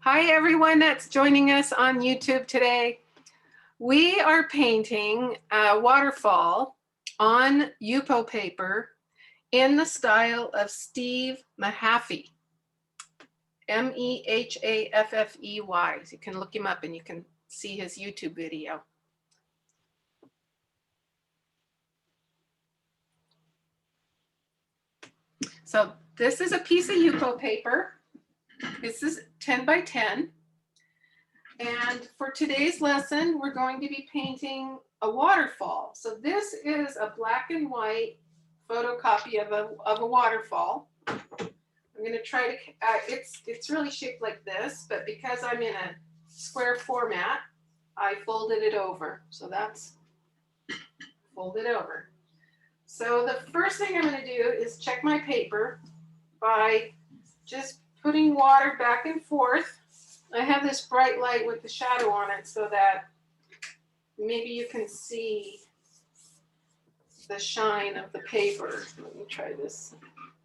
Hi everyone that's joining us on YouTube today. We are painting a waterfall on YUPO paper in the style of Steve Mehaffey, M-E-H-A-F-F-E-Y. So you can look him up and you can see his YouTube video. So this is a piece of YUPO paper. This is 10 by 10. And for today's lesson, we're going to be painting a waterfall. So this is a black and white photocopy of a waterfall. I'm going to try to, it's really shaped like this, but because I'm in a square format, I folded it over. So that's folded over. So the first thing I'm going to do is check my paper by just putting water back and forth. I have this bright light with the shadow on it so that maybe you can see the shine of the paper. Let me try this.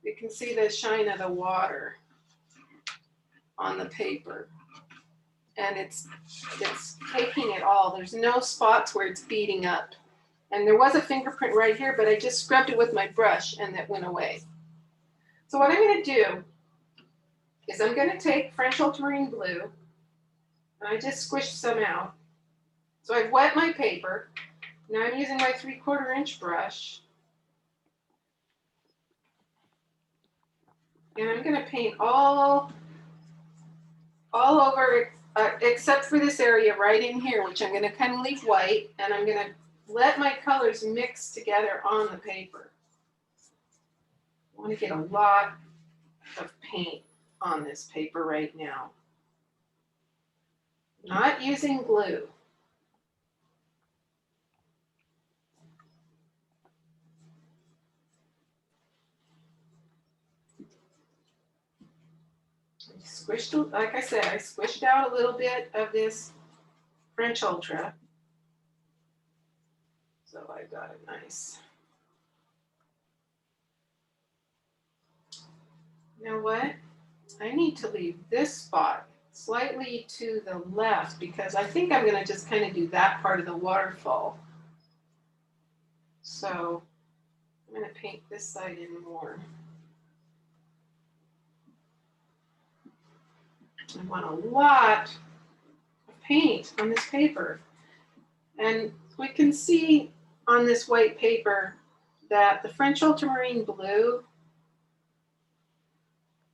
You can see the shine of the water on the paper. And it's taking it all. There's no spots where it's beating up. And there was a fingerprint right here, but I just scrubbed it with my brush and that went away. So what I'm going to do is I'm going to take French ultramarine blue and I just squished some out. So I've wet my paper. Now I'm using my 3/4 inch brush. And I'm going to paint all over except for this area right in here, which I'm going to kind of leave white, and I'm going to let my colors mix together on the paper. I want to get a lot of paint on this paper right now. Not using glue. Squished, like I said, I squished out a little bit of this French Ultra. So I got it nice. You know what? I need to leave this spot slightly to the left because I think I'm going to just kind of do that part of the waterfall. So I'm going to paint this side in more. I want a lot of paint on this paper. And we can see on this white paper that the French ultramarine blue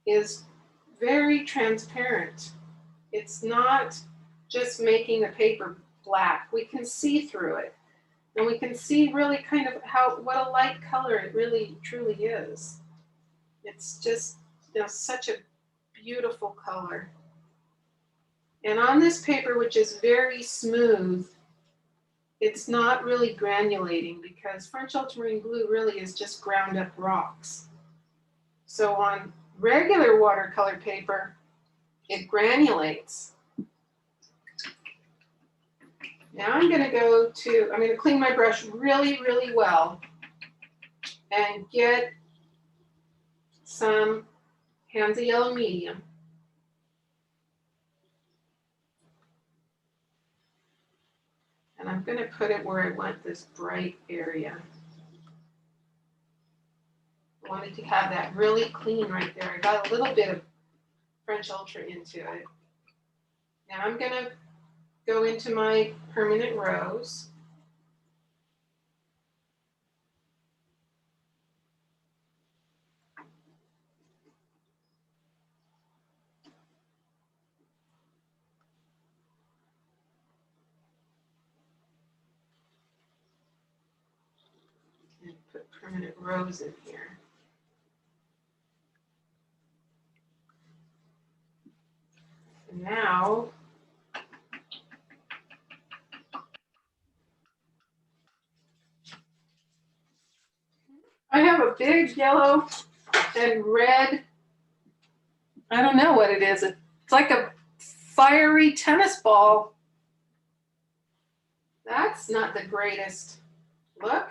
is very transparent. It's not just making the paper black. We can see through it. And we can see really kind of what a light color it really truly is. It's just, you know, such a beautiful color. And on this paper, which is very smooth, it's not really granulating because French ultramarine blue really is just ground up rocks. So on regular watercolor paper, it granulates. Now I'm going to clean my brush really, really well and get some Hansa Yellow Medium. And I'm going to put it where I want this bright area. I wanted to have that really clean right there. I got a little bit of French Ultra into it. Now I'm going to go into my permanent rose. And put permanent rose in here. And now I have a big yellow and red, I don't know what it is. It's like a fiery tennis ball. That's not the greatest look.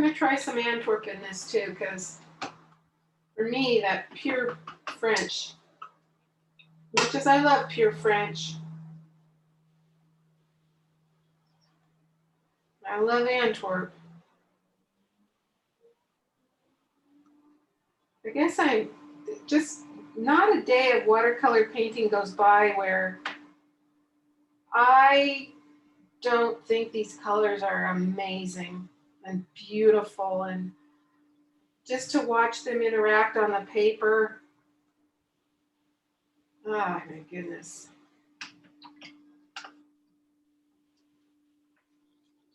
to try some Antwerp in this too, because for me, that pure French, much as I love pure French, I love Antwerp. I guess I'm just, not a day of watercolor painting goes by where I don't think these colors are amazing and beautiful, and just to watch them interact on the paper. Oh my goodness.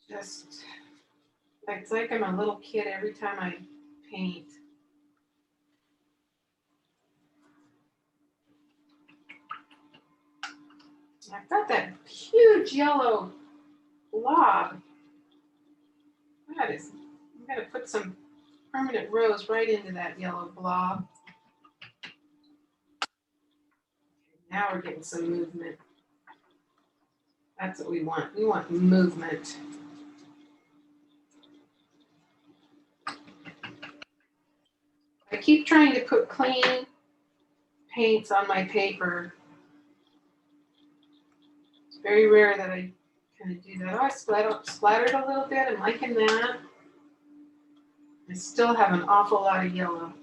Just, it's like I'm a little kid every time I paint. I've got that huge yellow blob. That is, I'm going to put some permanent rose right into that yellow blob. Now we're getting some movement. That's what we want. We want movement. I keep trying to put clean paints on my paper. It's very rare that I kind of do that. Oh, I splattered a little bit. I'm liking that. I still have an awful lot of yellow.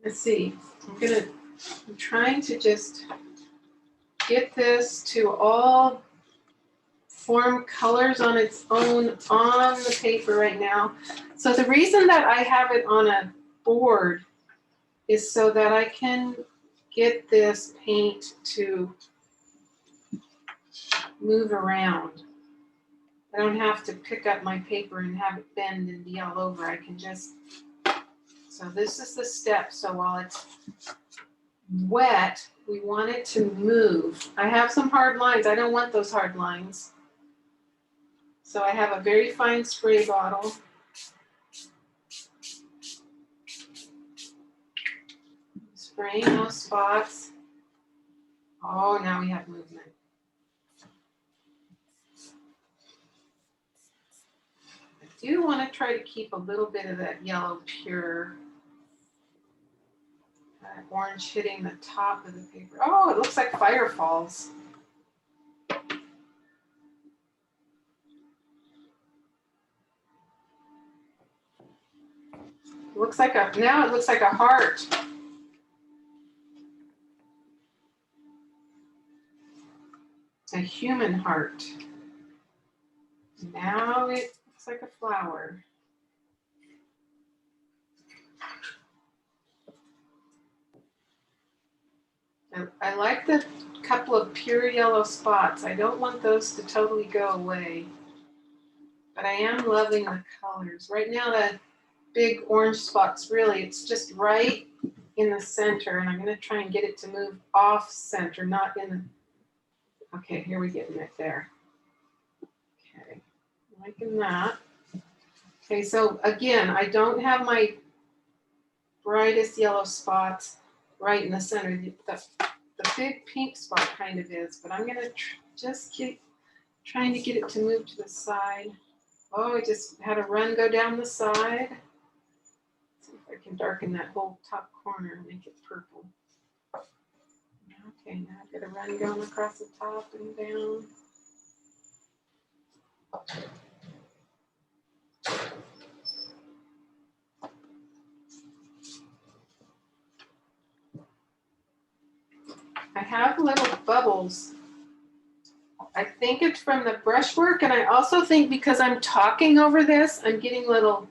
Let's see. I'm trying to just get this to all form colors on its own on the paper right now. So the reason that I have it on a board is so that I can get this paint to move around. I don't have to pick up my paper and have it bend and be all over. I can just, so this is the step. So while it's wet, we want it to move. I have some hard lines. I don't want those hard lines. So I have a very fine spray bottle. Spraying those spots. Oh, now we have movement. I do want to try to keep a little bit of that yellow pure. That orange hitting the top of the paper. Oh, it looks like firefalls. Looks like a, now it looks like a heart. A human heart. Now it looks like a flower. I like the couple of pure yellow spots. I don't want those to totally go away. But I am loving the colors. Right now the big orange spots, really, it's just right in the center, and I'm going to try and get it to move off center, not in the, okay, here we get it there. Okay, liking that. Okay, so again, I don't have my brightest yellow spots right in the center. The big pink spot kind of is, but I'm going to just keep trying to get it to move to the side. Oh, I just had a run go down the side. Let's see if I can darken that whole top corner and make it purple. Okay, now I've got a run going across the top and down. I have little bubbles. I think it's from the brushwork, and I also think because I'm talking over this, I'm getting little,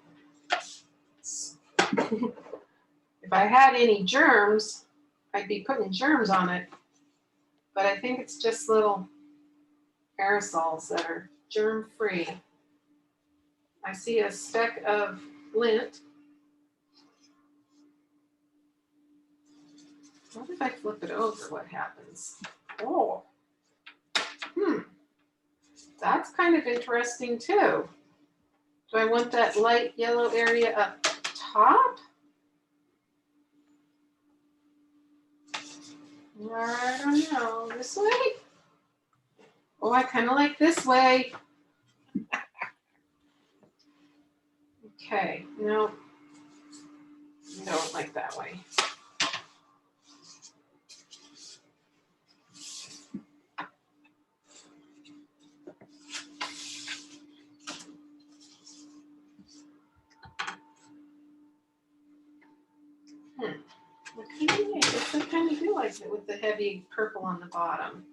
if I had any germs, I'd be putting germs on it, but I think it's just little aerosols that are germ-free. I see a speck of lint. What if I flip it over? What happens? Oh, that's kind of interesting too. Do I want that light yellow area up top? I don't know. This way? Oh, I kind of like this way. Okay, no, I don't like that way. I kind of do like it with the heavy purple on the bottom.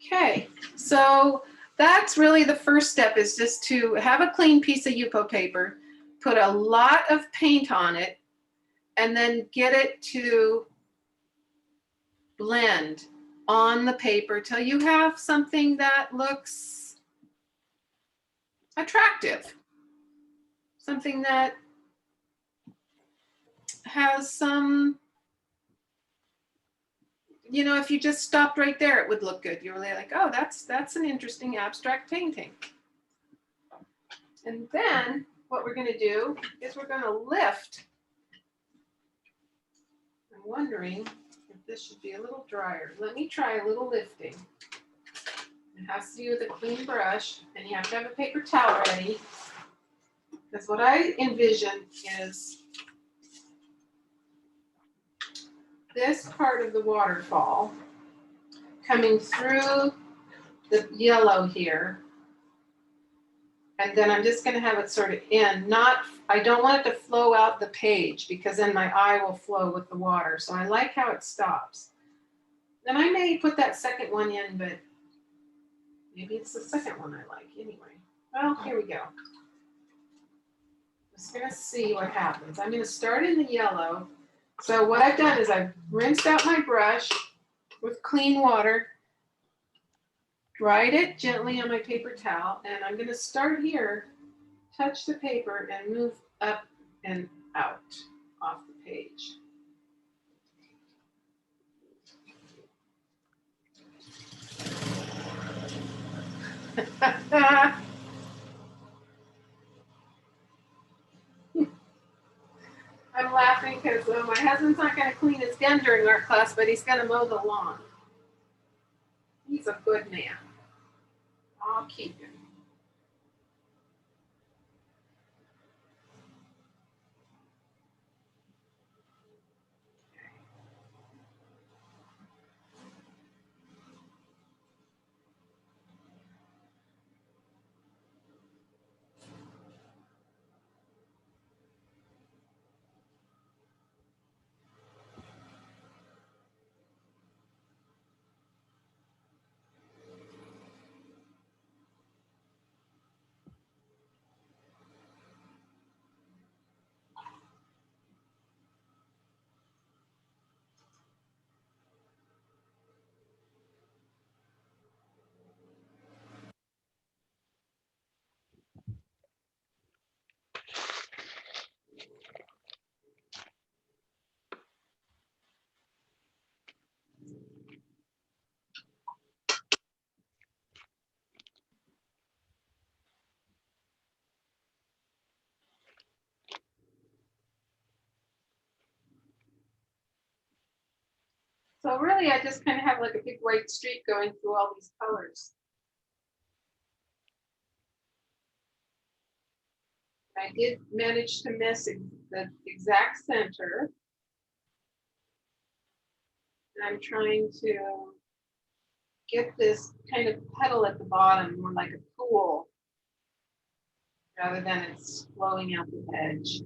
Okay, so that's really the first step, is just to have a clean piece of YUPO paper, put a lot of paint on it, and then get it to blend on the paper till you have something that looks attractive, something that has some, you know, if you just stopped right there, it would look good. You're really like, oh, that's an interesting abstract painting. And then what we're going to do is we're going to lift. I'm wondering if this should be a little drier. Let me try a little lifting. It has to do with a clean brush, and you have to have a paper towel ready. Because what I envision is this part of the waterfall coming through the yellow here. And then I'm just going to have it sort of in, I don't want it to flow out the page, because then my eye will flow with the water. So I like how it stops. Then I may put that second one in, but maybe it's the second one I like anyway. Well, here we go. Just going to see what happens. I'm going to start in the yellow. So what I've done is I've rinsed out my brush with clean water, dried it gently on my paper towel, and I'm going to start here, touch the paper, and move up and out off the page. I'm laughing because my husband's not going to clean his gun during art class, but he's going to mow the lawn. He's a good man. I'll keep him. So really, I just kind of have like a big white streak going through all these colors. I did manage to miss the exact center. And I'm trying to get this kind of petal at the bottom more like a pool, rather than it's flowing out the edge.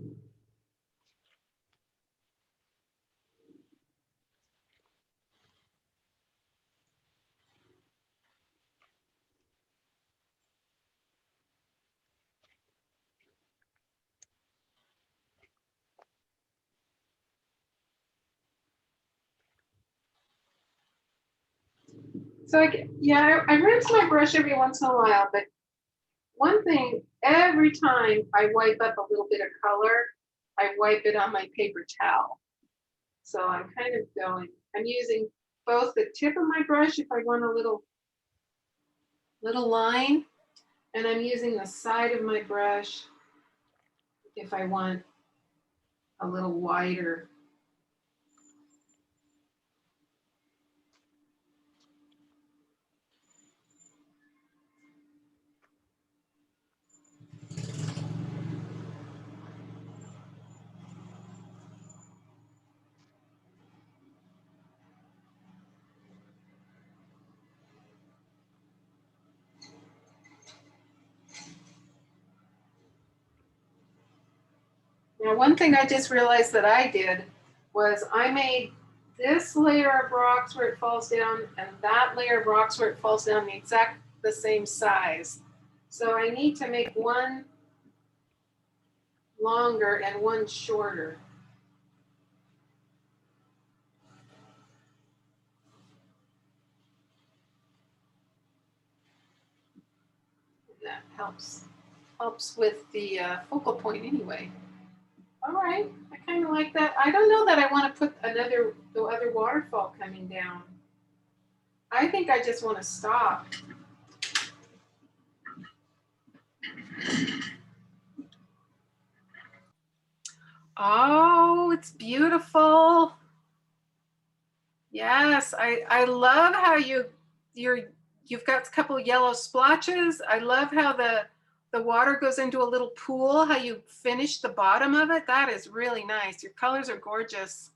So I rinse my brush every once in a while, but one thing, every time I wipe up a little bit of color, I wipe it on my paper towel. So I'm kind of I'm using both the tip of my brush if I want a little line, and I'm using the side of my brush if I want a little wider. Now, one thing I just realized that I did was I made this layer of rocks where it falls down and that layer of rocks where it falls down the same size. So I need to make one longer and one shorter. That helps with the focal point anyway. All right, I kind of like that. I don't know that I want to put the other waterfall coming down. I think I just want to stop. Oh, it's beautiful. Yes, I love how you've got a couple yellow splotches. I love how the water goes into a little pool, how you finish the bottom of it. That is really nice. Your colors are gorgeous.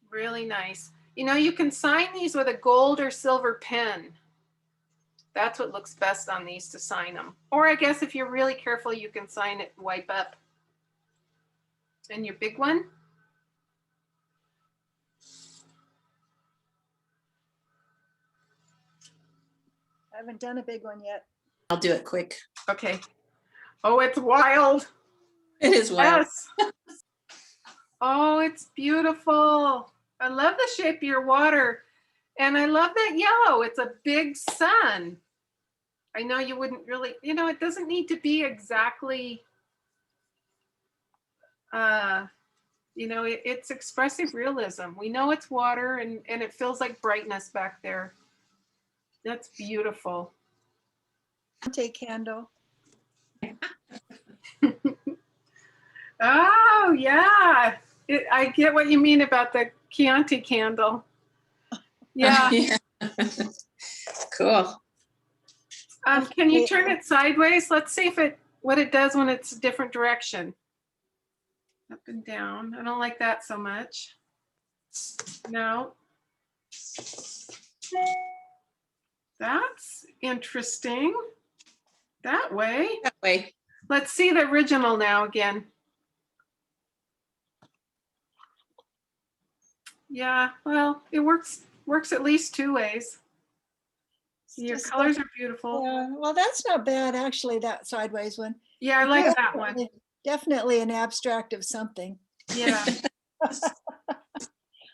Really nice. You know, you can sign these with a gold or silver pen. That's what looks best on these to sign them. Or I guess if you're really careful, you can sign it, wipe up. And your big one? I haven't done a big one yet. I'll do it quick. Okay. Oh, it's wild. It is wild. Yes. Oh, it's beautiful. I love the shape of your water. And I love that yellow. It's a big sun. I know you wouldn't really, you know, it doesn't need to be exactly, you know, it's expressive realism. We know it's water and it feels like brightness back there. That's beautiful. Take candle. Oh, yeah. I get what you mean about the Chianti candle. Yeah. Yeah. Cool. Can you turn it sideways? Let's see what it does when it's a different direction. Up and down. I don't like that so much. No. That's interesting. That way. That way. Let's see the original now again. Yeah, well, it works at least two ways. Your colors are beautiful. Yeah, well, that's not bad, actually, that sideways one. Yeah, I like that one. Definitely an abstract of something. Yeah.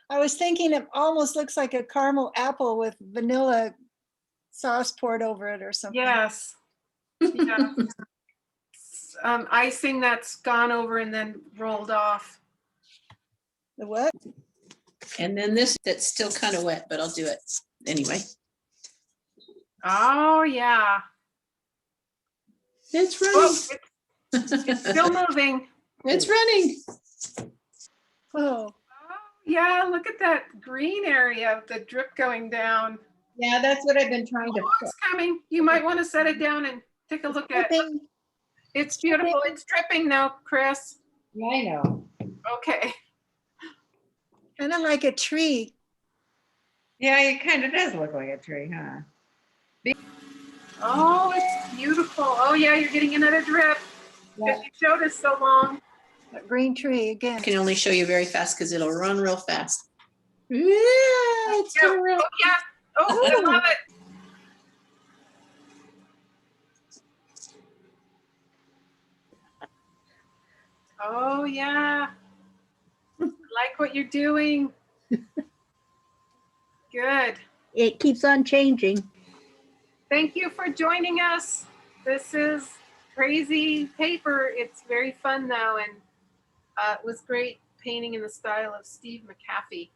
I was thinking it almost looks like a caramel apple with vanilla sauce poured over it or something. Yes. Yeah. Icing that's gone over and then rolled off. The what? And then this that's still kind of wet, but I'll do it anyway. Oh, yeah. It's running. Oh, it's still moving. It's running. Oh. Oh, yeah, look at that green area of the drip going down. Yeah, that's what I've been trying to. Oh, it's coming. You might want to set it down and take a look at it. It's beautiful. It's dripping now, Chris. Yeah, I know. Okay. Kind of like a tree. Yeah, it kind of does look like a tree, huh? Oh, it's beautiful. Oh, yeah, you're getting another drip. Because you showed us so long. That green tree again. I can only show you very fast because it'll run real fast. Yeah, it's gonna run. Oh, yeah. Oh, I love it. Oh, yeah. Like what you're doing. Good. It keeps on changing. Thank you for joining us. This is crazy paper. It's very fun though, and it was great painting in the style of Steve Mehaffey.